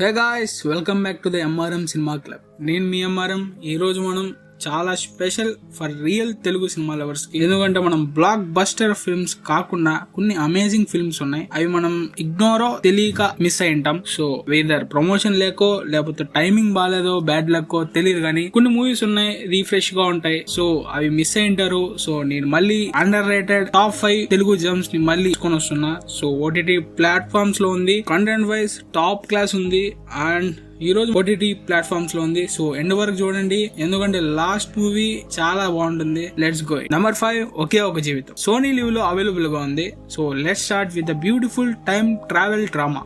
Hey guys, welcome back to the MRM cinema club. నేను మీ MRM. ఈరోజు మనం చాలా special for real Telugu cinema lovers కి. ఎందుకంటే మనం బ్లాక్ బస్టర్ ఫిల్మ్స్ కాకుండా కొన్ని అమేజింగ్ ఫిల్మ్స్ ఉన్నాయి. అవి మనం ఇగ్నోరో తెలియక మిస్ అయి ఉంటాం. సో వెదర్ ప్రమోషన్ లేకో లేకపోతే టైమింగ్ బాగాలేదో బ్యాడ్ లక్కో తెలియదు, కానీ కొన్ని మూవీస్ ఉన్నాయి రీఫ్రెష్ గా ఉంటాయి. సో అవి మిస్ అయి ఉంటారు. సో నేను మళ్ళీ అండర్ రేటెడ్ టాప్ 5 తెలుగు జమ్స్ ని మళ్ళీ తీసుకొని వస్తున్నా. సో ఓటీటీ ప్లాట్ఫామ్స్ లో ఉంది, కంటెంట్ వైజ్ టాప్ క్లాస్ ఉంది, అండ్ ఈ రోజు ఓటీటీ ప్లాట్ఫామ్స్ లో ఉంది. సో ఎండ్ వరకు చూడండి, ఎందుకంటే లాస్ట్ మూవీ చాలా బాగుంటుంది. Let's go. నంబర్ 5, ఒకే ఒక జీవితం. సోనీ లివ్ లో అవైలబుల్ గా ఉంది. So let's start with the beautiful time travel drama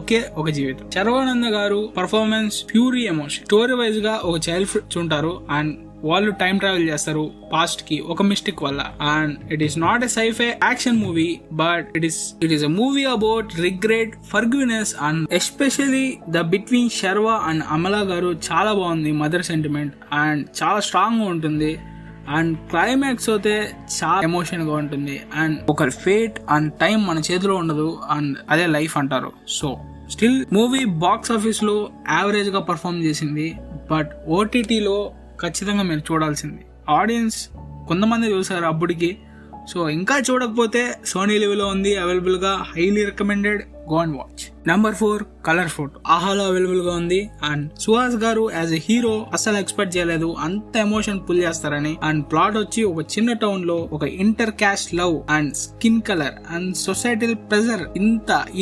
ఒకే ఒక జీవితం. Sharwanand garu performance purely emotion. Story wise గా ఒక చైల్డ్ చూంటారు అండ్ వాళ్ళు టైం ట్రావెల్ చేస్తారు పాస్ట్ కి ఒక మిస్టేక్ వల్ల. And it is not a sci-fi action movie, but it is a movie about regret, forgiveness, and especially the between Sharwa and Amala garu చాలా బాగుంది. మదర్ సెంటిమెంట్ అండ్ చాలా స్ట్రాంగ్ గా ఉంటుంది. అండ్ క్లైమాక్స్ అయితే చాలా ఎమోషన్ గా ఉంటుంది. అండ్ ఒక ఫేట్ అండ్ టైం మన చేతిలో ఉండదు, అండ్ అదే లైఫ్ అంటారు. So still movie box office లో యావరేజ్ గా పర్ఫామ్ చేసింది, బట్ ఓటీటీలో ఖచ్చితంగా మీరు చూడాల్సింది. ఆడియన్స్ కొంతమంది చూసారు అప్పటికి. సో ఇంకా చూడకపోతే సోనీ లివ్ లో ఉంది అవైలబుల్ గా, highly recommended, go and watch. Number 4, colour photo. ఆహాలో అవైలబుల్ గా ఉంది. అండ్ సుహాస్ గారు యాజ్ ఎ హీరో అసలు ఎక్స్పెక్ట్ చేయలేదు అంత ఎమోషన్ పుల్ చేస్తారని. అండ్ ప్లాట్ వచ్చి ఒక చిన్న టౌన్ లో ఒక inter caste love and skin colour and societal pressure,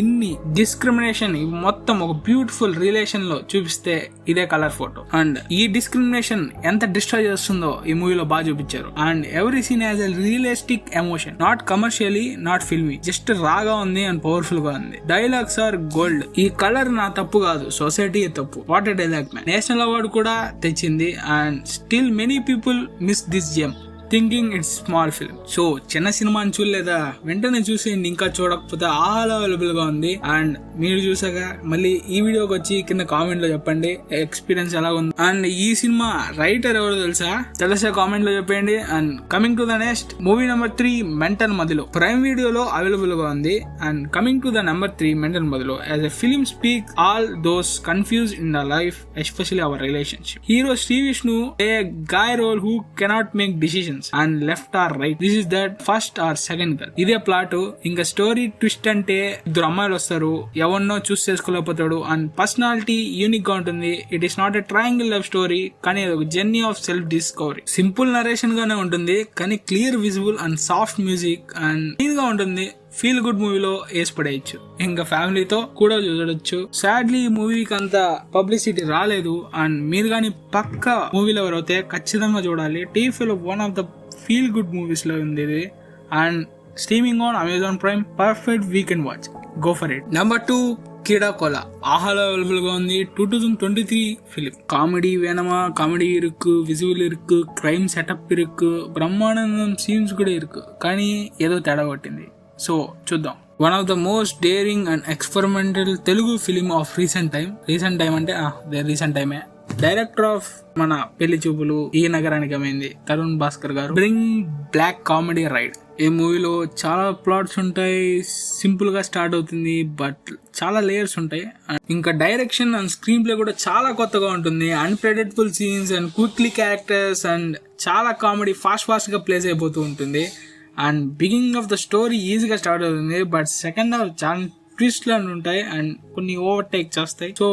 ఇన్ని డిస్క్రిమినేషన్ మొత్తం ఒక బ్యూటిఫుల్ రిలేషన్ లో చూపిస్తే ఇదే కలర్ ఫోటో. అండ్ ఈ డిస్క్రిమినేషన్ ఎంత డిస్ట్రాయ్ చేస్తుందో ఈ మూవీలో బాగా చూపించారు. And every scene as a realistic emotion, not commercially, not filmy, just రాగా ఉంది అండ్ పవర్ఫుల్ గా ఉంది. Dialogues are gold. ఈ కలర్ నా తప్పు కాదు, సొసైటీ తప్పు. What a dialogue man. National award కూడా తెచ్చింది. And still many people miss this gem thinking it's small film. So చిన్న సినిమా అని చూడలేదా, వెంటనే చూసేయండి. ఇంకా చూడకపోతే ఆహాలో అవైలబుల్ గా ఉంది. అండ్ మీరు చూసాక మళ్ళీ ఈ వీడియోకి వచ్చి కింద కామెంట్ లో చెప్పండి ఎక్స్పీరియన్స్ ఎలా ఉంది. అండ్ ఈ సినిమా రైటర్ ఎవరో తెలిసే కామెంట్ లో చెప్పండి. And coming to the next movie number 3, mental మదిలో. ప్రైమ్ వీడియోలో అవైలబుల్ గా ఉంది. And coming to the number 3, mental మదిలో as a film speak all those confuse in the life, especially our relationship. Hero Shri Vishnu a guy role who cannot make decisions and left or right. This is that first or second girl. ఇదే plot. ఇంకా story twist అంటే ఇద్దరు అమ్మాయిలు వస్తారు, ఎవరినో చూస్ చేసుకోలేకపోతాడు. And personality unique గా ఉంటుంది. It is not a triangle love story, కానీ ఒక journey of self discovery. Simple narration గానే ఉంటుంది, కానీ clear visual and soft music and clean గా ఉంటుంది. ఫీల్ గుడ్ మూవీలో వేసి పడేయచ్చు, ఇంకా ఫ్యామిలీతో కూడా చూడొచ్చు. సాడ్లీ ఈ మూవీకి అంత పబ్లిసిటీ రాలేదు. అండ్ మీరు కానీ పక్క మూవీలో ఎవరైతే ఖచ్చితంగా చూడాలి. టీవీలో one of the feel good movies లో ఉంది ఇది. And streaming on Amazon Prime. Perfect weekend watch. Go for it. Number 2, Kidakola. ఆహాలో అవైలబుల్ గా ఉంది. 2023 ఫిలిం. కామెడీ వేనమా, కామెడీ ఇరుక్కు, విజువల్ ఇరుక్కు, క్రైమ్ సెటప్ ఇరుక్కు, బ్రహ్మానందం సీన్స్ కూడా ఇరుక్కు, కానీ ఏదో తేడా పట్టింది. సో చూద్దాం. One of the most daring and experimental Telugu film of recent time అంటే రీసెంట్ టైమే. డైరెక్టర్ ఆఫ్ మన పెళ్లి Choopulu, Ee Nagaraniki Emaindi, Tarun Bhaskar garu. Bring black comedy ride. ఈ మూవీలో చాలా ప్లాట్స్ ఉంటాయి. సింపుల్ గా స్టార్ట్ అవుతుంది, బట్ చాలా లేయర్స్ ఉంటాయి. ఇంకా డైరెక్షన్ అండ్ స్క్రీన్ ప్లే కూడా చాలా కొత్తగా ఉంటుంది. Unpredictable scenes and quickly characters and చాలా కామెడీ ఫాస్ట్ గా ప్లేస్ అయిపోతూ ఉంటుంది. And beginning of the story ఈజీగా స్టార్ట్ అవుతుంది, బట్ సెకండ్ హాఫ్ చాలా ట్విస్ట్ లు ఉంటాయి అండ్ కొన్ని ఓవర్టేక్ చేస్తాయి. సో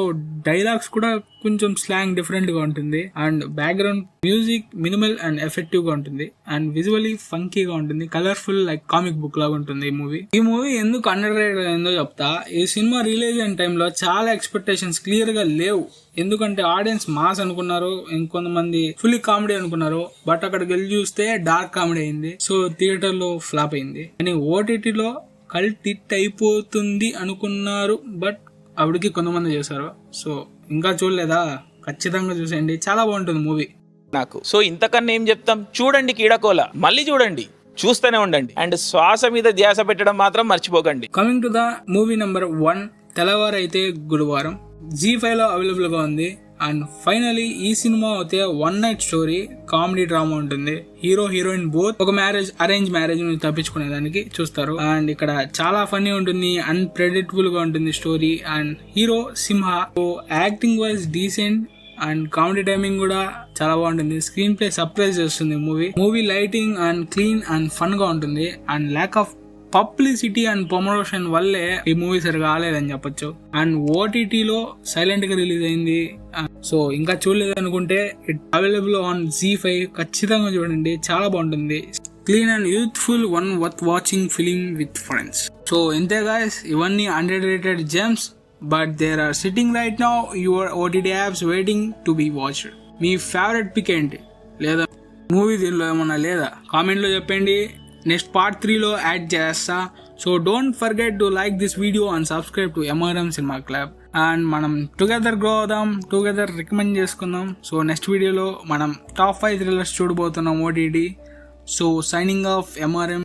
డైలాగ్స్ కూడా కొంచెం స్లాంగ్ డిఫరెంట్ గా ఉంటుంది. And background music minimal and effective గా ఉంటుంది. అండ్ విజువల్లీ ఫంకీగా ఉంటుంది, కలర్ఫుల్ లైక్ కామిక్ బుక్ లాగా ఉంటుంది ఈ మూవీ. ఎందుకు అండర్ రేటెడ్ అయిందో చెప్తా. ఈ సినిమా రిలీజ్ అయిన టైంలో చాలా ఎక్స్పెక్టేషన్స్ క్లియర్ గా లేవు. ఎందుకంటే ఆడియన్స్ మాస్ అనుకున్నారు, ఇంకొంతమంది ఫుల్లీ కామెడీ అనుకున్నారు. బట్ అక్కడికి వెళ్ళి చూస్తే డార్క్ కామెడీ అయింది. సో థియేటర్ లో ఫ్లాప్ అయింది. కానీ ఓటీటీలో కల్ట్ హిట్ అయిపోతుంది అనుకున్నారు, బట్ అప్పటికి కొంతమంది చేశారు. సో ఇంకా చూడలేదా, ఖచ్చితంగా చూసేయండి, చాలా బాగుంటుంది మూవీ నాకు. సో ఇంతకన్నా ఏం చెప్తాం, చూడండి కీడకోల, మళ్ళీ చూడండి, చూస్తూనే ఉండండి. అండ్ శ్వాస మీద ధ్యాస పెట్టడం మాత్రం మర్చిపోకండి. Coming to the movie number 1, తెల్లవారు అయితే గురువారం. G5 లో అవైలబుల్ గా ఉంది. అండ్ ఫైనలీ ఈ సినిమా అయితే one night story, comedy drama ఉంటుంది. హీరో హీరోయిన్ బోత్ ఒక అరేంజ్ మ్యారేజ్ ని తప్పించుకునే దానికి చూస్తారు. అండ్ ఇక్కడ చాలా ఫన్నీ ఉంటుంది, అన్ప్రెడిక్టబుల్ గా ఉంటుంది story. And hero Simha, acting wise decent and comedy timing కూడా చాలా బాగుంటుంది. స్క్రీన్ ప్లే సర్ప్రైజ్ చేస్తుంది. Movie lighting and clean and fun గా ఉంటుంది. And lack of publicity and promotion వల్లే ఈ మూవీ సరిగా కాలేదని చెప్పొచ్చు. అండ్ ఓటీటీలో సైలెంట్ గా రిలీజ్ అయింది. సో ఇంకా చూడలేదు అనుకుంటే ఇట్ అవైలబుల్ ఆన్ ZEE5, ఖచ్చితంగా చూడండి, చాలా బాగుంటుంది. Clean and youthful one worth watching film with friends. So ఇంతే గాయస్, ఇవన్నీ underrated gems, but there are sitting right now your OTT apps waiting to be watched. మీ ఫేవరెట్ పిక్ ఏంటి, లేదా movie దీనిలో ఏమన్నా లేదా కామెంట్లో చెప్పండి. నెక్స్ట్ పార్ట్ 3లో యాడ్ చేస్తా. So don't forget to like this video and subscribe to MRM cinema club. And మనం టుగెదర్ గ్రో అవుదాం, టుగెదర్ రికమెండ్ చేసుకుందాం. సో నెక్స్ట్ వీడియోలో మనం టాప్ 5 థ్రిల్లర్స్ చూడబోతున్నాం OTT. So signing off MRM.